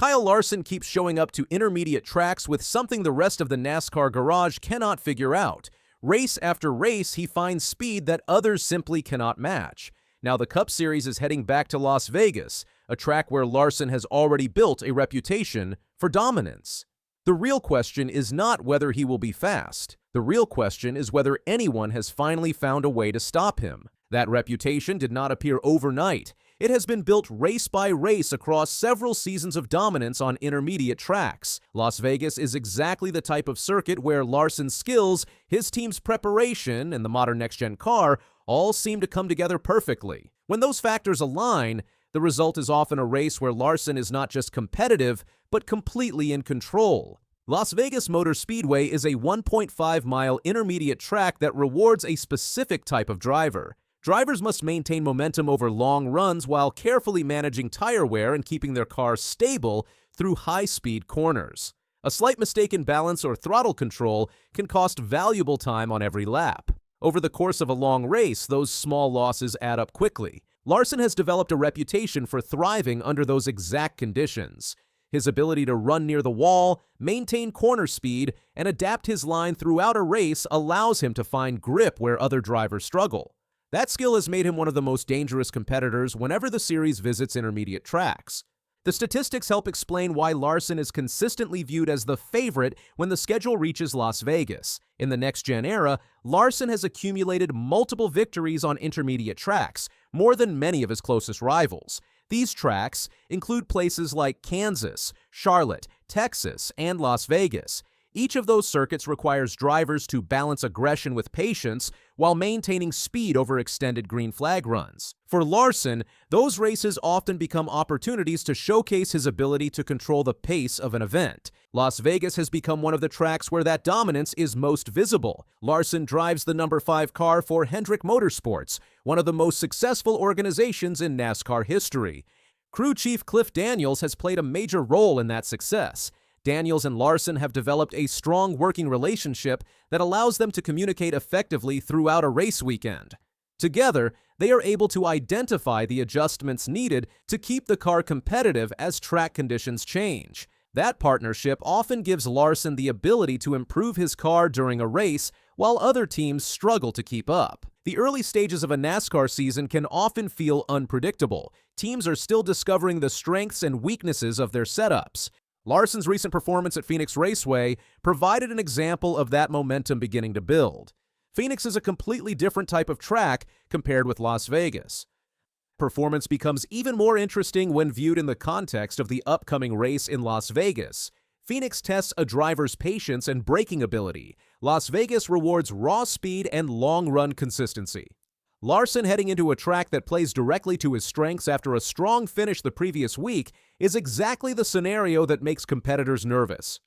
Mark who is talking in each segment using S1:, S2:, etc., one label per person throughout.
S1: Kyle Larson keeps showing up to intermediate tracks with something the rest of the NASCAR garage cannot figure out. Race after race, he finds speed that others simply cannot match. Now the Cup Series is heading back to Las Vegas, a track where Larson has already built a reputation for dominance. The real question is not whether he will be fast. The real question is whether anyone has finally found a way to stop him. That reputation did not appear overnight. It has been built race by race across several seasons of dominance on intermediate tracks. Las Vegas is exactly the type of circuit where Larson's skills, his team's preparation, and the modern next-gen car all seem to come together perfectly. When those factors align, the result is often a race where Larson is not just competitive, but completely in control. Las Vegas Motor Speedway is a 1.5-mile intermediate track that rewards a specific type of driver. Drivers must maintain momentum over long runs while carefully managing tire wear and keeping their cars stable through high-speed corners. A slight mistake in balance or throttle control can cost valuable time on every lap. Over the course of a long race, those small losses add up quickly. Larson has developed a reputation for thriving under those exact conditions. His ability to run near the wall, maintain corner speed, and adapt his line throughout a race allows him to find grip where other drivers struggle. That skill has made him one of the most dangerous competitors whenever the series visits intermediate tracks. The statistics help explain why Larson is consistently viewed as the favorite when the schedule reaches Las Vegas. In the next-gen era, Larson has accumulated multiple victories on intermediate tracks, more than many of his closest rivals. These tracks include places like Kansas, Charlotte, Texas, and Las Vegas. Each of those circuits requires drivers to balance aggression with patience while maintaining speed over extended green flag runs. For Larson, those races often become opportunities to showcase his ability to control the pace of an event. Las Vegas has become one of the tracks where that dominance is most visible. Larson drives the number 5 car for Hendrick Motorsports, one of the most successful organizations in NASCAR history. Crew chief Cliff Daniels has played a major role in that success. Daniels and Larson have developed a strong working relationship that allows them to communicate effectively throughout a race weekend. Together, they are able to identify the adjustments needed to keep the car competitive as track conditions change. That partnership often gives Larson the ability to improve his car during a race while other teams struggle to keep up. The early stages of a NASCAR season can often feel unpredictable. Teams are still discovering the strengths and weaknesses of their setups. Larson's recent performance at Phoenix Raceway provided an example of that momentum beginning to build. Phoenix is a completely different type of track compared with Las Vegas. Performance becomes even more interesting when viewed in the context of the upcoming race in Las Vegas. Phoenix tests a driver's patience and braking ability. Las Vegas rewards raw speed and long-run consistency. Larson heading into a track that plays directly to his strengths after a strong finish the previous week is exactly the scenario that makes competitors nervous.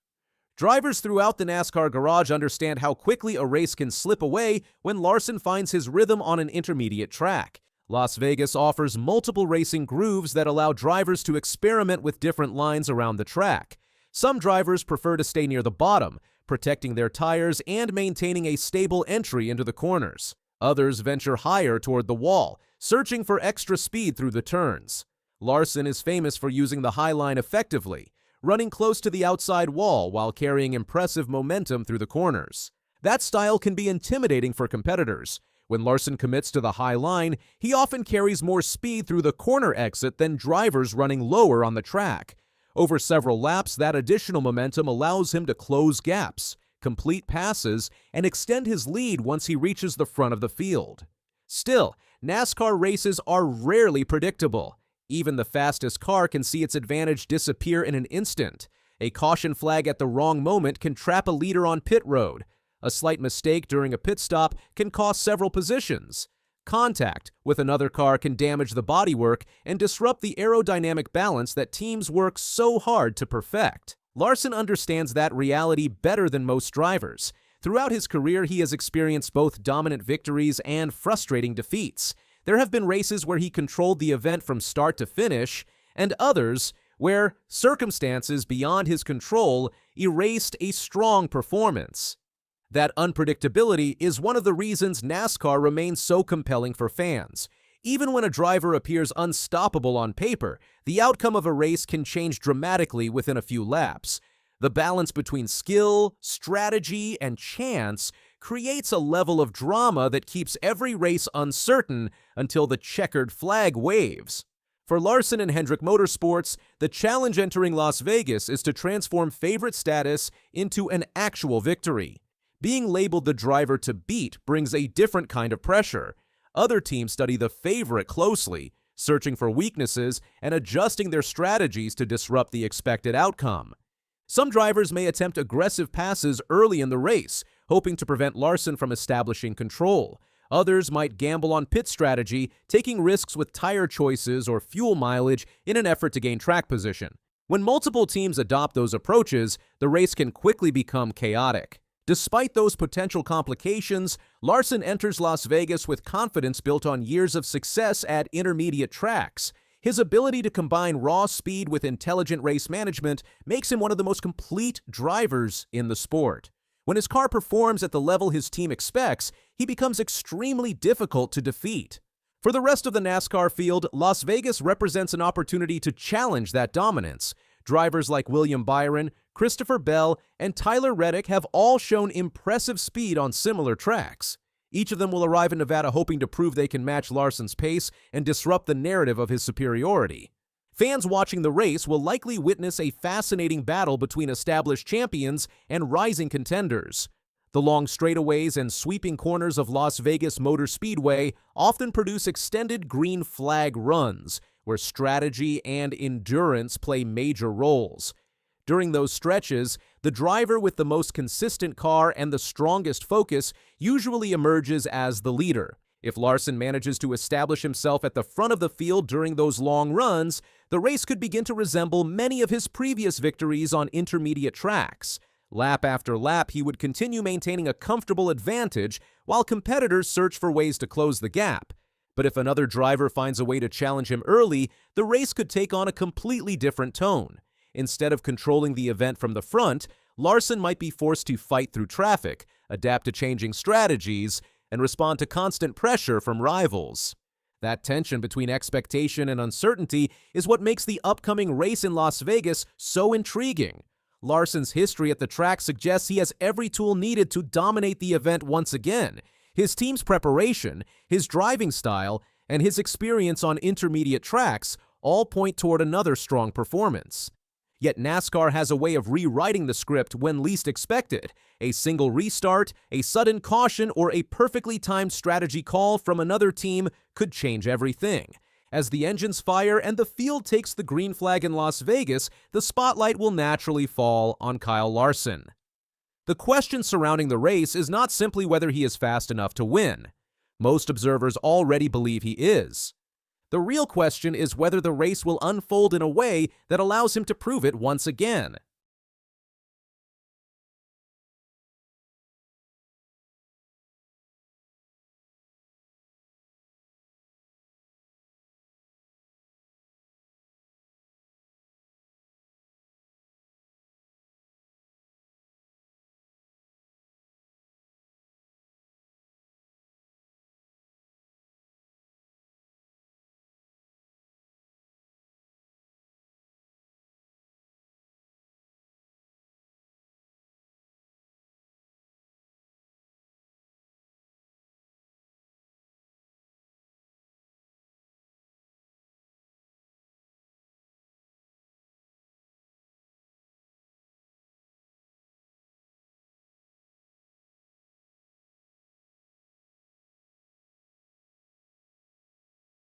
S1: Drivers throughout the NASCAR garage understand how quickly a race can slip away when Larson finds his rhythm on an intermediate track. Las Vegas offers multiple racing grooves that allow drivers to experiment with different lines around the track. Some drivers prefer to stay near the bottom, protecting their tires and maintaining a stable entry into the corners. Others venture higher toward the wall, searching for extra speed through the turns. Larson is famous for using the high line effectively, running close to the outside wall while carrying impressive momentum through the corners. That style can be intimidating for competitors. When Larson commits to the high line, he often carries more speed through the corner exit than drivers running lower on the track. Over several laps, that additional momentum allows him to close gaps, complete passes, and extend his lead once he reaches the front of the field. Still, NASCAR races are rarely predictable. Even the fastest car can see its advantage disappear in an instant. A caution flag at the wrong moment can trap a leader on pit road. A slight mistake during a pit stop can cost several positions. Contact with another car can damage the bodywork and disrupt the aerodynamic balance that teams work so hard to perfect. Larson understands that reality better than most drivers. Throughout his career, he has experienced both dominant victories and frustrating defeats. There have been races where he controlled the event from start to finish, and others where circumstances beyond his control erased a strong performance. That unpredictability is one of the reasons NASCAR remains so compelling for fans. Even when a driver appears unstoppable on paper, the outcome of a race can change dramatically within a few laps. The balance between skill, strategy, and chance creates a level of drama that keeps every race uncertain until the checkered flag waves. For Larson and Hendrick Motorsports, the challenge entering Las Vegas is to transform favorite status into an actual victory. Being labeled the driver to beat brings a different kind of pressure. Other teams study the favorite closely, searching for weaknesses and adjusting their strategies to disrupt the expected outcome. Some drivers may attempt aggressive passes early in the race, hoping to prevent Larson from establishing control. Others might gamble on pit strategy, taking risks with tire choices or fuel mileage in an effort to gain track position. When multiple teams adopt those approaches, the race can quickly become chaotic. Despite those potential complications, Larson enters Las Vegas with confidence built on years of success at intermediate tracks. His ability to combine raw speed with intelligent race management makes him one of the most complete drivers in the sport. When his car performs at the level his team expects, he becomes extremely difficult to defeat. For the rest of the NASCAR field, Las Vegas represents an opportunity to challenge that dominance. Drivers like William Byron, Christopher Bell, and Tyler Reddick have all shown impressive speed on similar tracks. Each of them will arrive in Nevada hoping to prove they can match Larson's pace and disrupt the narrative of his superiority. Fans watching the race will likely witness a fascinating battle between established champions and rising contenders. The long straightaways and sweeping corners of Las Vegas Motor Speedway often produce extended green flag runs, where strategy and endurance play major roles. During those stretches, the driver with the most consistent car and the strongest focus usually emerges as the leader. If Larson manages to establish himself at the front of the field during those long runs, the race could begin to resemble many of his previous victories on intermediate tracks. Lap after lap, he would continue maintaining a comfortable advantage while competitors search for ways to close the gap. But if another driver finds a way to challenge him early, the race could take on a completely different tone. Instead of controlling the event from the front, Larson might be forced to fight through traffic, adapt to changing strategies, and respond to constant pressure from rivals. That tension between expectation and uncertainty is what makes the upcoming race in Las Vegas so intriguing. Larson's history at the track suggests he has every tool needed to dominate the event once again. His team's preparation, his driving style, and his experience on intermediate tracks all point toward another strong performance. Yet NASCAR has a way of rewriting the script when least expected. A single restart, a sudden caution, or a perfectly timed strategy call from another team could change everything. As the engines fire and the field takes the green flag in Las Vegas, the spotlight will naturally fall on Kyle Larson. The question surrounding the race is not simply whether he is fast enough to win. Most observers already believe he is. The real question is whether the race will unfold in a way that allows him to prove it once again.